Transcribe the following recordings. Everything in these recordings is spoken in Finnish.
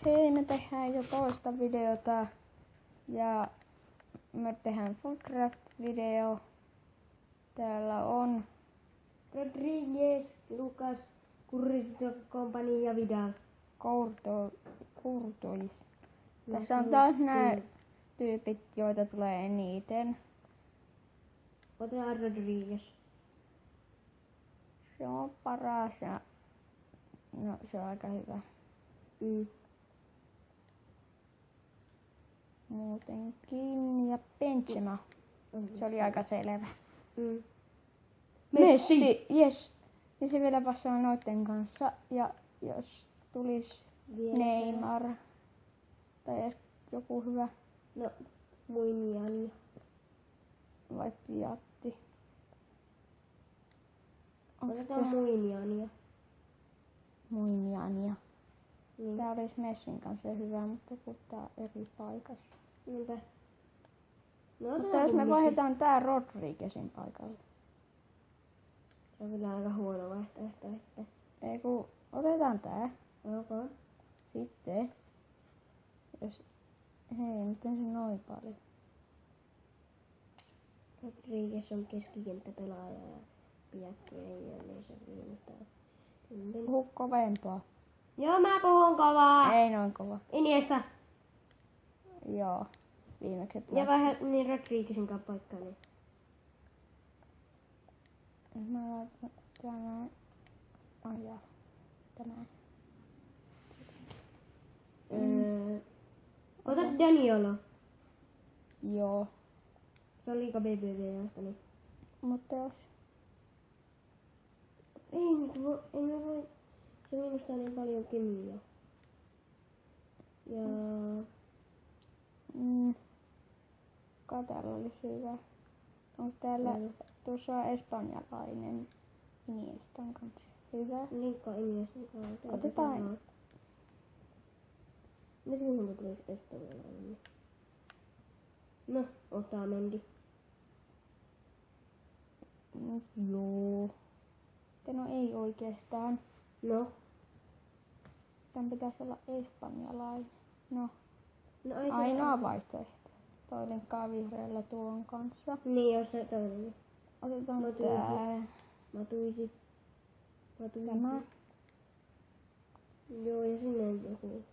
Hei, me tehdään jo toista videota ja me tehdään Foodcraft-video. Täällä on Rodriguez, Lucas, Curristo Company ja Vidal. Kurtois. Tässä on taas nämä tyypit, joita tulee eniten. Otetaan Rodriguez. Se on paras ja no, se on aika hyvä. Muutenkin. Ja Benzema. Se oli aika selvä. Messi, yes. Ja se vielä passaa noitten kanssa. Ja jos tulisi Neymar tai joku hyvä. No, Muinian. Vai Piatti. Otetaan Muiniania. Muiniania. Niin. Tää olisi Messin kanssa hyvä, mutta kun tää on eri paikassa. Niinpä. No, Mutta jos me vaihdetaan tää Rodriguezin paikalle. Se on kyllä aika huono vaihtoehto, että... Ei kun otetaan tää. Okay. Sitten. Jos... Hei, miten se noin paljon? Rodriguez on keskikenttäpelaaja ja Piatti ei ole, niin se viimeistään. Puhu kovempaa. Joo, mä puhun kovaa! Ei noin kova. Iniesta! Joo. Viimeksi Ja vähän niin Rodriguezin kanssa paikkaa niin. Mä laitan tämän. Oh joo. Tämä. Ota Daniolo. Joo. Se on liiga BBV-jasta niin. Mutta jos... Ei me voi. Se miinustaa niin paljon kemiä. Ja... Kuka täällä olisi hyvä? Onko täällä tuossa espanjalainen Iniestan kanssa hyvä? Liikka Iniestan kanssa. Otetaan. Nyt minulta tulisi espanjalainen. No, ottaa Mendi. Joo. No ei oikeastaan. No. Tän pitäisi olla espanjalainen. No. No ei se ainoa vaihtoehto. Toi linkkaa vihreällä tuon kanssa. Niin, jos se toinen. Otetaan tää. Matuisi. Tämä. Joo, ja sinne joku.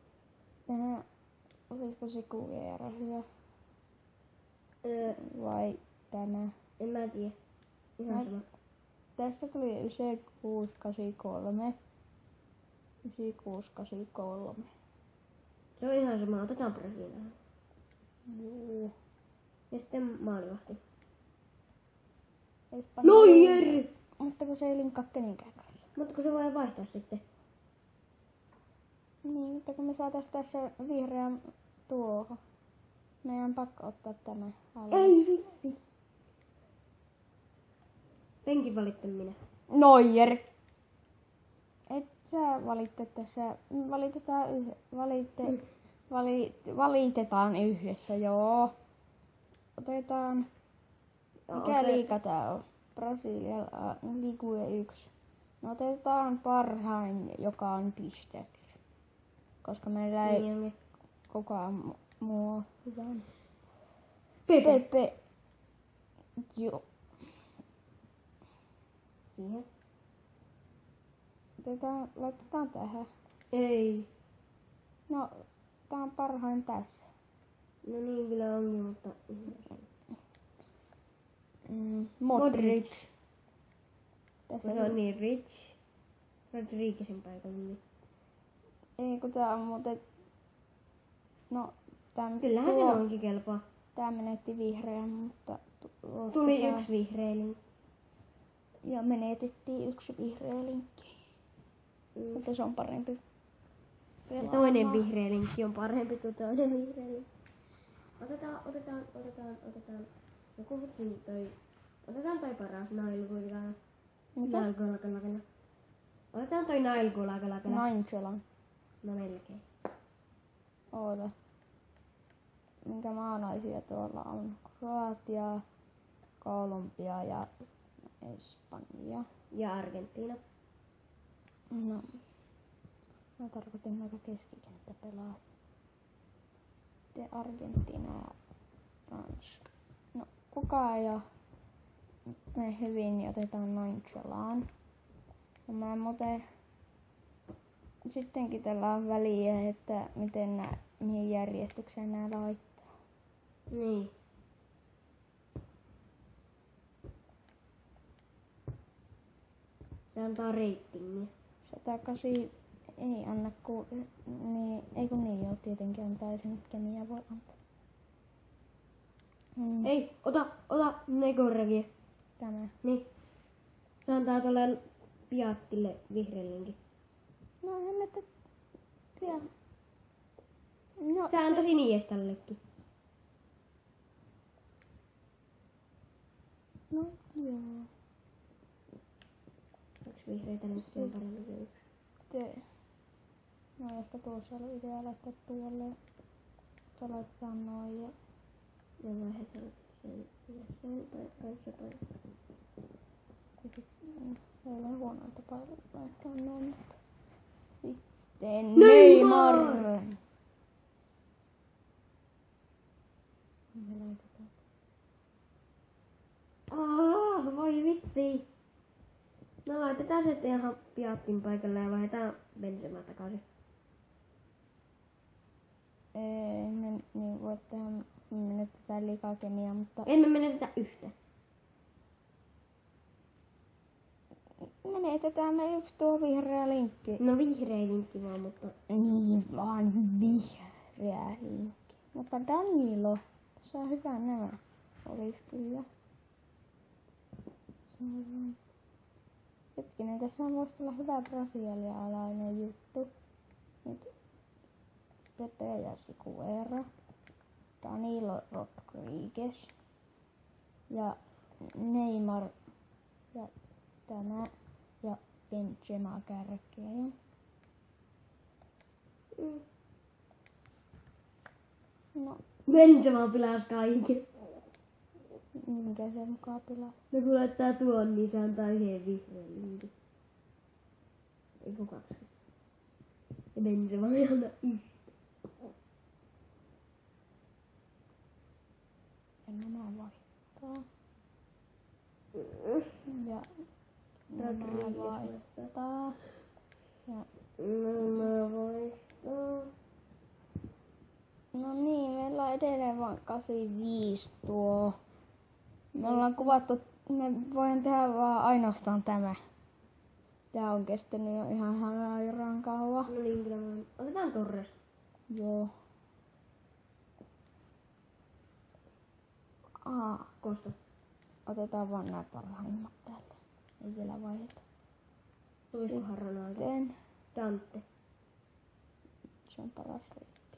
Olisiko se Kuera hyvä? Vai tämä? En mä tiedä. Ihan sama. Tästä tuli 9683. 9683. Se on ihan sama. Otetaan Brasiliaan. Joo. Ja sitten maalivahti. Noijer! Mutta kun se ei linkkaa kenenkään kanssa. Mutta kun se voi vaihtaa sitten. Niin, mutta kun me saatais tässä vihreän tuohon. Meidän pakko ottaa tämä alas. Ei vitsi. Penkin valittaminen. Noijer! Et sä valitte tässä. Valitetaan yhdessä, joo. Otetaan. Mikä liiga tää on? Brasilia Ligue 1. No otetaan parhain, joka on piste. Koska meillä ei kukaan muu hyvä. Pepe. Joo. Siihen. Laitetaan tähän. Ei. No, tää on parhain tässä. No niin, kyllä onkin, mutta... Modric. Tässä se on niin rich. Rodriguezin paikalla niin. Ei, kun tää on muuten... No, kyllähän se onkin kelpaa. Tää menetti vihreän, mutta... Tuli yksi vihreä linkki. Ja menetettiin yksi vihreä linkki. Mutta se on parempi. Se toinen vihreä linkki on parempi kuin toinen vihreä linkki. Otetaan. Joku vitsi toi. Otetaan toi paras Nailgula. Nailgula. Otetaan toi Nailgula. Naingelan. No melkein. Oota. Minkä maalaisia tuolla on? Kroatia, Kolumbia ja Espanja. Ja Argentiina. No. Mä tarkoitin noita keskikenttäpelaajia. Sitten Argentiina ja Ranska. No kuka ei oo mene hyvin, niin otetaan Nigeriaan. Ja mä muuten sittenkin tällä on väliä, että mihin järjestykseen nää laittaa. Niin. Se antaa reitingiä. 108 ei anna niin, ei kun niin joo, tietenkin antaa, ei se nyt kemiä voi antaa. Ei, ota Negoregi. Tämä. Niin. Se antaa tuolle Piattille vihreällenkin. No en mä tiedä. No, Se antoi Sinieställekin. No joo. Yksi vihreitä nyt on parempi kuin yksi. No ehkä tuossa oli idea laittaa tuolle. Se laittaa noin ja vaihdetaan sen tai kanssa toi. ei ole huonoa tapaa laittaa noin. Sitten Neymar! Me laitetaan. Voi vitsi. No laitetaan se ihan Piattin paikalle ja vaihdetaan Benzema takaisin. Ei, me niin voi tehdä, menetetään liikaa kemiaa, mutta Emme menetetä yhtä. menetetään me yksi tuo vihreä linkki. No vihreä linkki vaan, mutta Niin vaan vihreä linkki. Mutta Danilo, se on hyvä nämä. Olis kyllä. Se on hyvä. Hetkinen, tässä voisi olla hyvä brasilialainen juttu. Nyt Pepe ja Sikuera, Danilo Rodriguez ja Neymar ja tämä ja Benzema kärkeen. No, Benzema pilas kaiken. minkä se mukaan pilaa? No kun laittaa tuon, niin se antaa yhden vihreän linkin. Ei kun kaksi. Ja Benzema ei anna yhtä. Ja nämä vaihtaa. Ja nämä vaihtaa. Ja Nämä vaihtaa. no niin, meillä on edelleen vain 85 tuo. Me ollaan kuvattu, me voin tehdä vaan ainoastaan tämä. Tää on kestänyt jo ihan hämärän kauan. No niin, kyllä vaan. Otetaan Torres. Joo. Kosta. Otetaan vaan nää parhaimmat täältä. Ei vielä vaihdeta. Tulisikohan Ronaldo? Sitten Dante. se on paras reitti.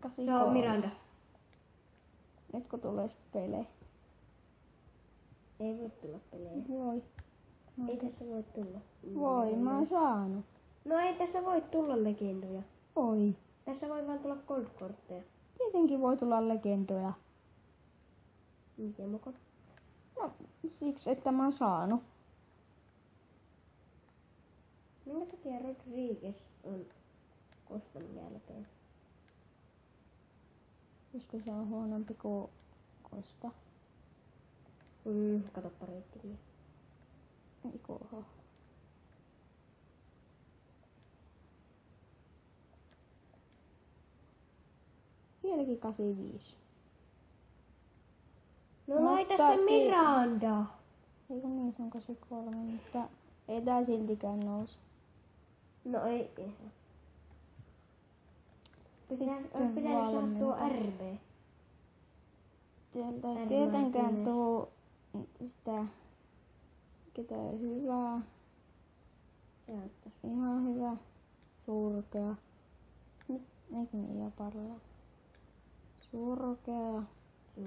83. Se on Miranda. Nyt kun tulee pelejä. Ei voi tulla pelejä. Voi. Ei tässä voi tulla. Voi, mä oon saanut. No ei tässä voi tulla legendoja. Voi. Tässä voi vaan tulla gold-kortteja. Tietenkin voi tulla legendoja. Miten mukaan? No, siksi että mä oon saanut. Minkä takia Rodriguez on Kostan jälkeen? Koska se on huonompi kuin Kosta. Katoppa reittiä. Ei kuulu. Vieläkin 85. No Mutta laita se Miranda. Ei kun niin, se on 83, mutta ei tää siltikään nouse. No ei ihan. Pitäisi saada tuo RB. Sieltä ei tietenkään tuu sitä ketään hyvää. Ihan hyvä. Surkea. Nyt eikö niin jo parla? Surkea.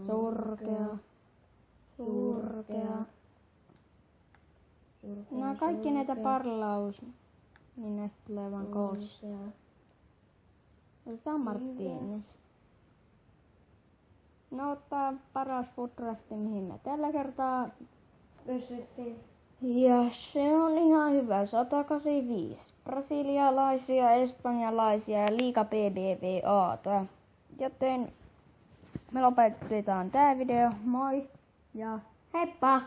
Surkea. Surkea. No kaikki näitä parlaus, niin näistä tulee vaan koossa. Otetaan Martínez. No ottaa paras footrasti, mihin mä tällä kertaa Ja se on ihan hyvä. 185. Brasilialaisia, espanjalaisia ja liiga BBVA:ta. Joten me lopetetaan tää video. Moi ja Heippa!